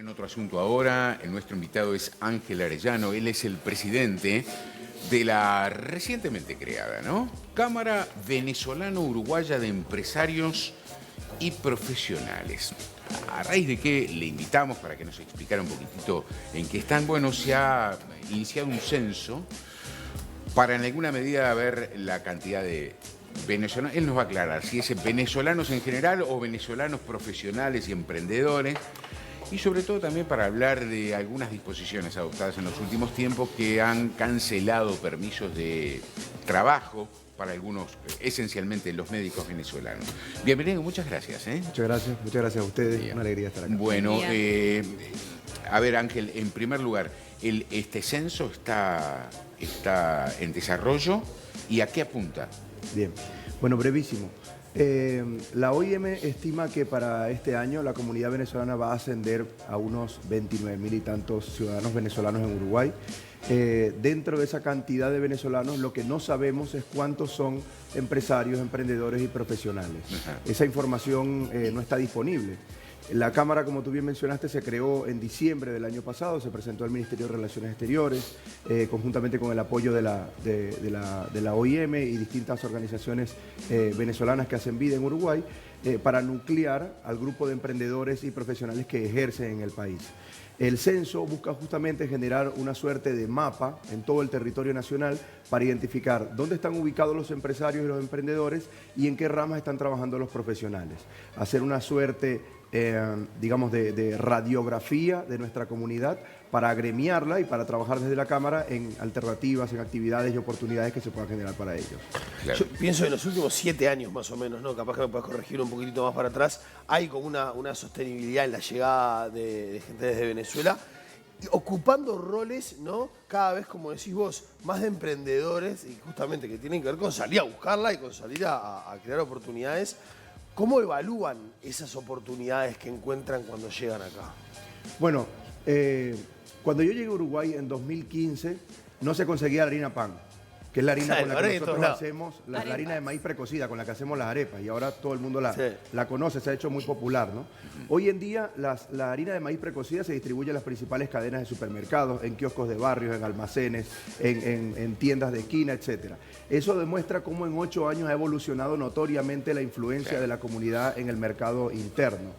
en otro asunto ahora. Nuestro invitado es Ángel Arellano. Él es el presidente de la recientemente creada, ¿no?, Cámara Venezolano-Uruguaya de Empresarios y Profesionales. A raíz de que le invitamos para que nos explicara un poquitito en qué están, bueno, se ha iniciado un censo para en alguna medida ver la cantidad de venezolanos. Él nos va a aclarar si es venezolanos en general o venezolanos profesionales y emprendedores. Y sobre todo también para hablar de algunas disposiciones adoptadas en los últimos tiempos que han cancelado permisos de trabajo para algunos, esencialmente los médicos venezolanos. Bienvenido, muchas gracias. Muchas gracias a ustedes. Bien. Una alegría estar acá. Bueno, a ver, Ángel, en primer lugar, este censo está en desarrollo, ¿y a qué apunta? Bien, bueno, brevísimo. La OIM estima que para este año la comunidad venezolana va a ascender a unos 29.000 y tantos ciudadanos venezolanos en Uruguay. Dentro de esa cantidad de venezolanos, lo que no sabemos es cuántos son empresarios, emprendedores y profesionales. Ajá. Esa información no está disponible. La Cámara, como tú bien mencionaste, se creó en diciembre del año pasado, se presentó al Ministerio de Relaciones Exteriores, conjuntamente con el apoyo de la OIM y distintas organizaciones venezolanas que hacen vida en Uruguay, para nuclear al grupo de emprendedores y profesionales que ejercen en el país. El censo busca justamente generar una suerte de mapa en todo el territorio nacional para identificar dónde están ubicados los empresarios y los emprendedores y en qué ramas están trabajando los profesionales. Hacer una suerte, digamos, de radiografía de nuestra comunidad para agremiarla y para trabajar desde la Cámara en alternativas, en actividades y oportunidades que se puedan generar para ellos. Claro. Yo pienso en los últimos 7 años más o menos, ¿no? Capaz que me puedes corregir un poquitito más para atrás. Hay como una sostenibilidad en la llegada de gente desde Venezuela, ocupando roles, ¿no? Cada vez, como decís vos, más de emprendedores y justamente que tienen que ver con salir a buscarla y con salir a crear oportunidades. ¿Cómo evalúan esas oportunidades que encuentran cuando llegan acá? Bueno, cuando yo llegué a Uruguay en 2015, no se conseguía la harina pan, que es la harina con la que nosotros hacemos, la harina de maíz precocida con la que hacemos las arepas, y ahora todo el mundo la conoce, se ha hecho muy popular, ¿no? Hoy en día la harina de maíz precocida se distribuye en las principales cadenas de supermercados, en kioscos de barrios, en almacenes, en tiendas de esquina, etc. Eso demuestra cómo en 8 años ha evolucionado notoriamente la influencia de la comunidad en el mercado interno.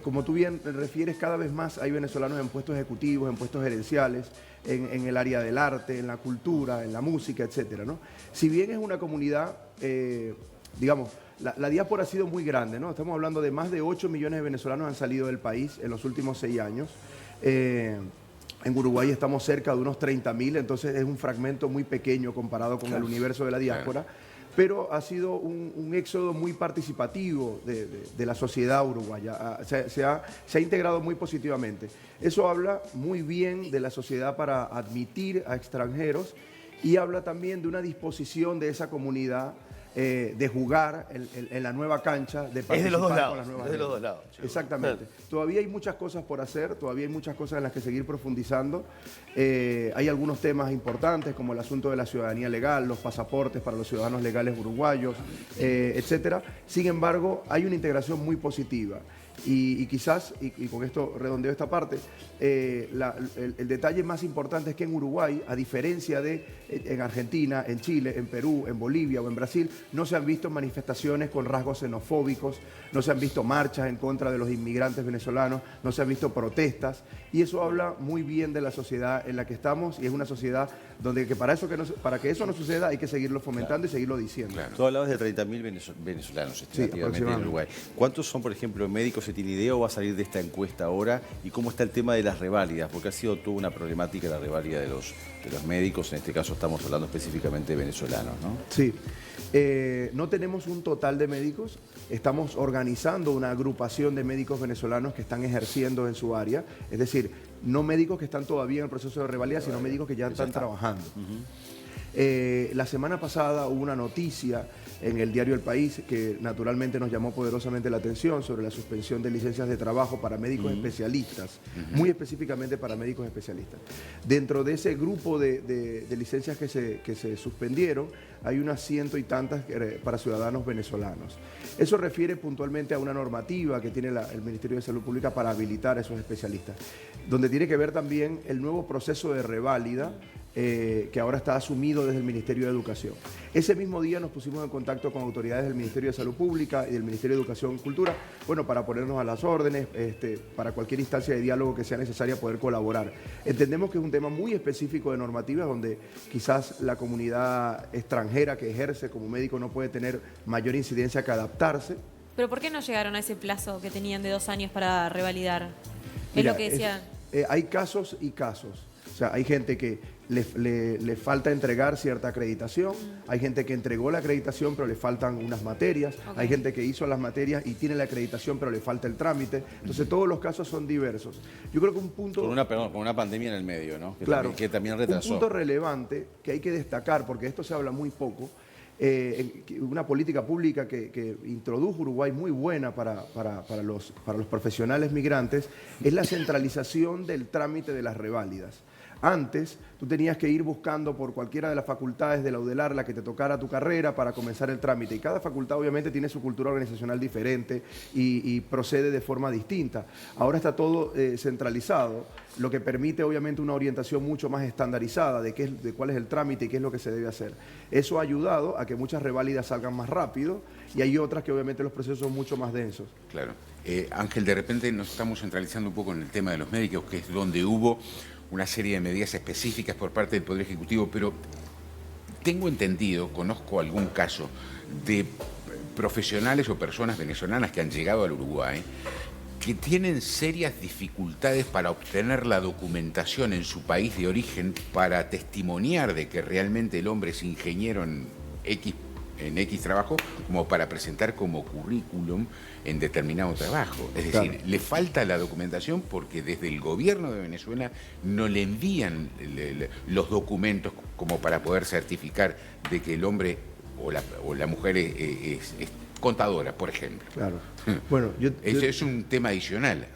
Como tú bien refieres, cada vez más hay venezolanos en puestos ejecutivos, en puestos gerenciales, en el área del arte, en la cultura, en la música, etcétera, ¿no? Si bien es una comunidad, digamos, la diáspora ha sido muy grande, ¿no? Estamos hablando de más de 8 millones de venezolanos han salido del país en los últimos 6 años. En Uruguay estamos cerca de unos 30.000, entonces es un fragmento muy pequeño comparado con el universo de la diáspora. Pero ha sido un éxodo muy participativo de la sociedad uruguaya, se ha integrado muy positivamente. Eso habla muy bien de la sociedad para admitir a extranjeros y habla también de una disposición de esa comunidad de jugar en la nueva cancha, de participar de los dos lados, con las nuevas es de los dos lados. Exactamente. Todavía hay muchas cosas por hacer, todavía hay muchas cosas en las que seguir profundizando. Hay algunos temas importantes como el asunto de la ciudadanía legal, los pasaportes para los ciudadanos legales uruguayos, etcétera. Sin embargo, hay una integración muy positiva. Y quizás, y con esto redondeo esta parte, el detalle más importante es que en Uruguay, a diferencia de en Argentina, en Chile, en Perú, en Bolivia o en Brasil, no se han visto manifestaciones con rasgos xenofóbicos, no se han visto marchas en contra de los inmigrantes venezolanos, no se han visto protestas, y eso habla muy bien de la sociedad en la que estamos, y es una sociedad donde para que eso no suceda hay que seguirlo fomentando y seguirlo diciendo. Claro. Tú hablabas de 30.000 venezolanos estimativamente en Uruguay. ¿Cuántos son, por ejemplo, médicos? ¿Se tiene idea o va a salir de esta encuesta ahora? ¿Y cómo está el tema de las reválidas? Porque ha sido toda una problemática la reválida de los médicos. En este caso estamos hablando específicamente de venezolanos, ¿no? Sí. No tenemos un total de médicos. Estamos organizando una agrupación de médicos venezolanos que están ejerciendo en su área. Es decir, no médicos que están todavía en el proceso de reválida, sino médicos que ya están trabajando. La semana pasada hubo una noticia en el diario El País que naturalmente nos llamó poderosamente la atención sobre la suspensión de licencias de trabajo para médicos especialistas, muy específicamente para médicos especialistas. Dentro de ese grupo de licencias que se suspendieron, hay unas ciento y tantas para ciudadanos venezolanos. Eso refiere puntualmente a una normativa que tiene el Ministerio de Salud Pública para habilitar a esos especialistas, donde tiene que ver también el nuevo proceso de reválida que ahora está asumido desde el Ministerio de Educación. Ese mismo día nos pusimos en contacto con autoridades del Ministerio de Salud Pública y del Ministerio de Educación y Cultura, bueno, para ponernos a las órdenes, para cualquier instancia de diálogo que sea necesaria poder colaborar. Entendemos que es un tema muy específico de normativas donde quizás la comunidad extranjera que ejerce como médico no puede tener mayor incidencia que adaptarse. ¿Pero por qué no llegaron a ese plazo que tenían de 2 años para revalidar? Mira, es lo que decían. Hay casos y casos. O sea, hay gente que le falta entregar cierta acreditación, hay gente que entregó la acreditación pero le faltan unas materias, hay gente que hizo las materias y tiene la acreditación pero le falta el trámite. Entonces todos los casos son diversos. Yo creo que un punto... Con una pandemia en el medio, ¿no? Que también retrasó. Un punto relevante que hay que destacar, porque esto se habla muy poco, una política pública que introdujo Uruguay muy buena para los profesionales migrantes es la centralización del trámite de las reválidas. Antes, tú tenías que ir buscando por cualquiera de las facultades de la UDELAR la que te tocara tu carrera para comenzar el trámite. Y cada facultad obviamente tiene su cultura organizacional diferente y procede de forma distinta. Ahora está todo centralizado, lo que permite obviamente una orientación mucho más estandarizada de cuál es el trámite y qué es lo que se debe hacer. Eso ha ayudado a que muchas reválidas salgan más rápido y hay otras que obviamente los procesos son mucho más densos. Claro. Ángel, de repente nos estamos centralizando un poco en el tema de los médicos, que es donde hubo una serie de medidas específicas por parte del Poder Ejecutivo, pero tengo entendido, conozco algún caso de profesionales o personas venezolanas que han llegado al Uruguay que tienen serias dificultades para obtener la documentación en su país de origen para testimoniar de que realmente el hombre es ingeniero en X trabajo, como para presentar como currículum en determinado trabajo. Es decir, le falta la documentación porque desde el gobierno de Venezuela no le envían los documentos como para poder certificar de que el hombre o la mujer es contadora, por ejemplo. Claro. Bueno, Ese es un tema adicional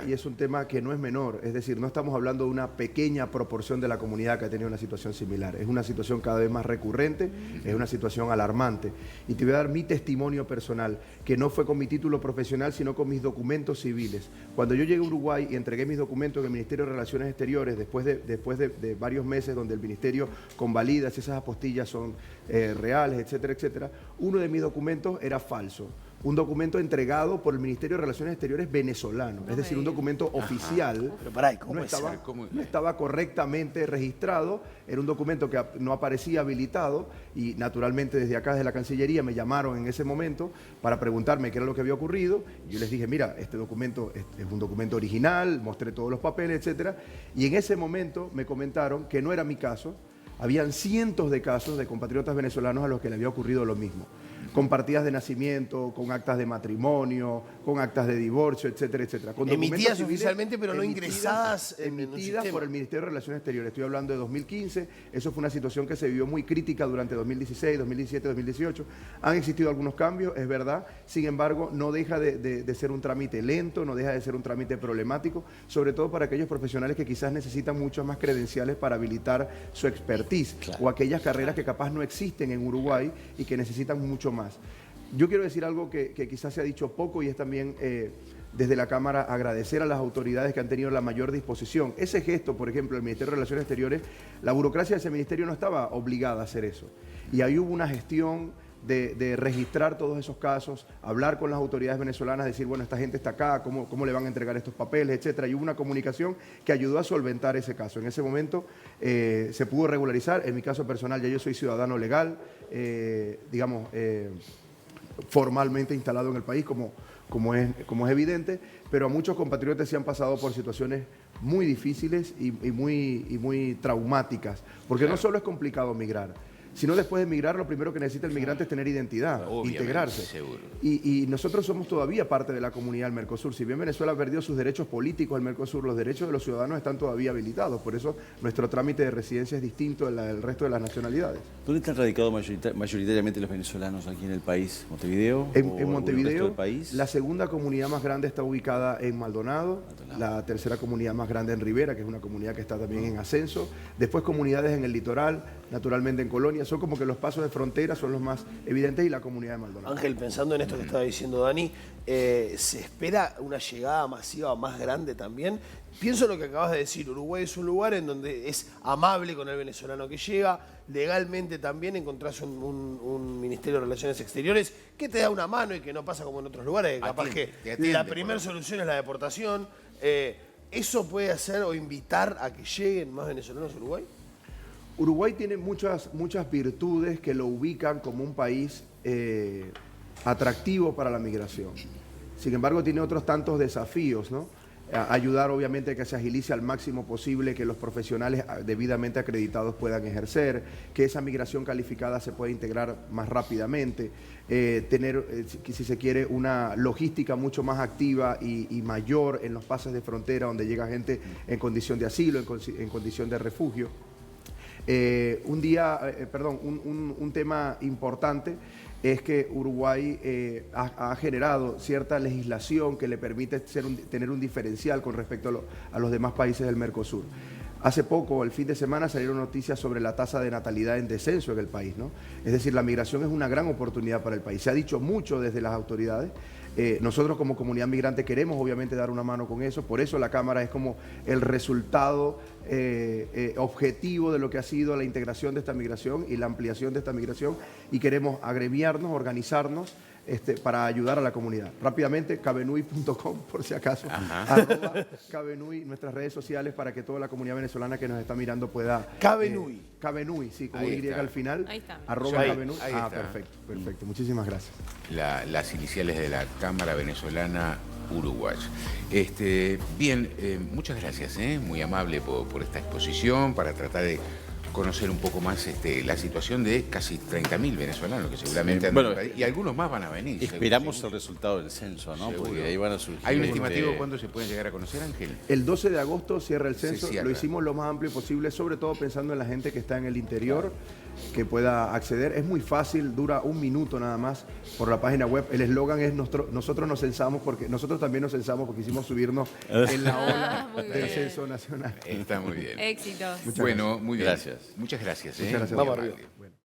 y es un tema que no es menor. Es decir, no estamos hablando de una pequeña proporción de la comunidad que ha tenido una situación similar. Es una situación cada vez más recurrente, es una situación alarmante. Y te voy a dar mi testimonio personal, que no fue con mi título profesional, sino con mis documentos civiles. Cuando yo llegué a Uruguay y entregué mis documentos en el Ministerio de Relaciones Exteriores, después de varios meses donde el Ministerio convalida si esas apostillas son reales, etcétera, etcétera, uno de mis documentos era falso. Un documento entregado por el Ministerio de Relaciones Exteriores venezolano, es decir, un documento oficial. Pero pará, no estaba correctamente registrado, era un documento que no aparecía habilitado y naturalmente desde acá, desde la Cancillería, me llamaron en ese momento para preguntarme qué era lo que había ocurrido. Y yo les dije, mira, este documento es un documento original, mostré todos los papeles, etcétera. Y en ese momento me comentaron que no era mi caso. Habían cientos de casos de compatriotas venezolanos a los que le había ocurrido lo mismo, con partidas de nacimiento, con actas de matrimonio, con actas de divorcio, etcétera, etcétera. Con emitidas oficialmente, pero no ingresadas emitidas por el Ministerio de Relaciones Exteriores. Estoy hablando de 2015. Eso fue una situación que se vivió muy crítica durante 2016, 2017, 2018. Han existido algunos cambios, es verdad. Sin embargo, no deja de ser un trámite lento, no deja de ser un trámite problemático, sobre todo para aquellos profesionales que quizás necesitan muchas más credenciales para habilitar su expertise, o aquellas carreras que capaz no existen en Uruguay y que necesitan mucho más. Yo quiero decir algo que quizás se ha dicho poco y es también desde la Cámara agradecer a las autoridades que han tenido la mayor disposición. Ese gesto, por ejemplo, el Ministerio de Relaciones Exteriores, la burocracia de ese ministerio no estaba obligada a hacer eso. Y ahí hubo una gestión de registrar todos esos casos, hablar con las autoridades venezolanas, decir, bueno, esta gente está acá, ¿cómo le van a entregar estos papeles, etcétera? Y hubo una comunicación que ayudó a solventar ese caso. En ese momento se pudo regularizar. En mi caso personal, ya yo soy ciudadano legal, formalmente instalado en el país, como es evidente, pero a muchos compatriotas se han pasado por situaciones muy difíciles y muy traumáticas, porque no solo es complicado migrar, sino después de emigrar, lo primero que necesita el migrante es tener identidad, Obviamente, integrarse. seguro. Y nosotros somos todavía parte de la comunidad del Mercosur. Si bien Venezuela perdió sus derechos políticos, el Mercosur, los derechos de los ciudadanos están todavía habilitados. Por eso nuestro trámite de residencia es distinto del resto de las nacionalidades. ¿Dónde están radicados mayoritariamente los venezolanos aquí en el país? ¿Montevideo? En Montevideo, resto del país? la segunda comunidad más grande está ubicada en Maldonado, la tercera comunidad más grande en Rivera, que es una comunidad que está también en ascenso, después comunidades en el litoral, naturalmente en Colonia, son como que los pasos de frontera son los más evidentes y la comunidad de Maldonado. Ángel, pensando en esto que estaba diciendo Dani, ¿se espera una llegada masiva más grande también? Pienso en lo que acabas de decir, Uruguay es un lugar en donde es amable con el venezolano que llega, legalmente también encontrás un Ministerio de Relaciones Exteriores que te da una mano y que no pasa como en otros lugares, que capaz que la primera solución es la deportación. ¿Eso puede hacer o invitar a que lleguen más venezolanos a Uruguay? Uruguay tiene muchas virtudes que lo ubican como un país atractivo para la migración. Sin embargo, tiene otros tantos desafíos, ¿no? Ayudar obviamente a que se agilice al máximo posible, que los profesionales debidamente acreditados puedan ejercer, que esa migración calificada se pueda integrar más rápidamente, tener, si se quiere, una logística mucho más activa y mayor en los pases de frontera donde llega gente en condición de asilo, en condición de refugio. Un tema importante es que Uruguay ha generado cierta legislación que le permite tener un diferencial con respecto a los demás países del Mercosur. Hace poco, el fin de semana, salieron noticias sobre la tasa de natalidad en descenso en el país, ¿no? Es decir, la migración es una gran oportunidad para el país. Se ha dicho mucho desde las autoridades. Nosotros como comunidad migrante queremos obviamente dar una mano con eso, por eso la Cámara es como el resultado objetivo de lo que ha sido la integración de esta migración y la ampliación de esta migración, y queremos agremiarnos, organizarnos para ayudar a la comunidad. Rápidamente, cabenui.com, por si acaso, @cabenui, nuestras redes sociales, para que toda la comunidad venezolana que nos está mirando pueda... Cabenui. Cabenui, sí, con Ahí Y está. al final. Ahí está. @cabenui. Ahí está. Perfecto. Muchísimas gracias. Las iniciales de la Cámara Venezolana Uruguaya. Bien, muchas gracias, muy amable por esta exposición, para tratar de conocer un poco más la situación de casi 30.000 venezolanos que seguramente Bueno, y algunos más van a venir. Esperamos seguro. el resultado del censo, ¿no? Seguro. Porque ahí van a surgir... ¿Hay un estimativo de cuándo se pueden llegar a conocer, Ángel? El 12 de agosto cierra el Se censo, cierra. lo hicimos lo más amplio posible, sobre todo pensando en la gente que está en el interior, que pueda acceder. Es muy fácil, dura 1 minuto nada más por la página web. El eslogan es nosotros nos censamos, porque nosotros también nos censamos porque quisimos subirnos en la ola Muy del bien. censo nacional. Está muy bien. Éxitos. Bueno, muy bien. Gracias. Muchas gracias. Muchas gracias. Muy Vamos amable. arriba.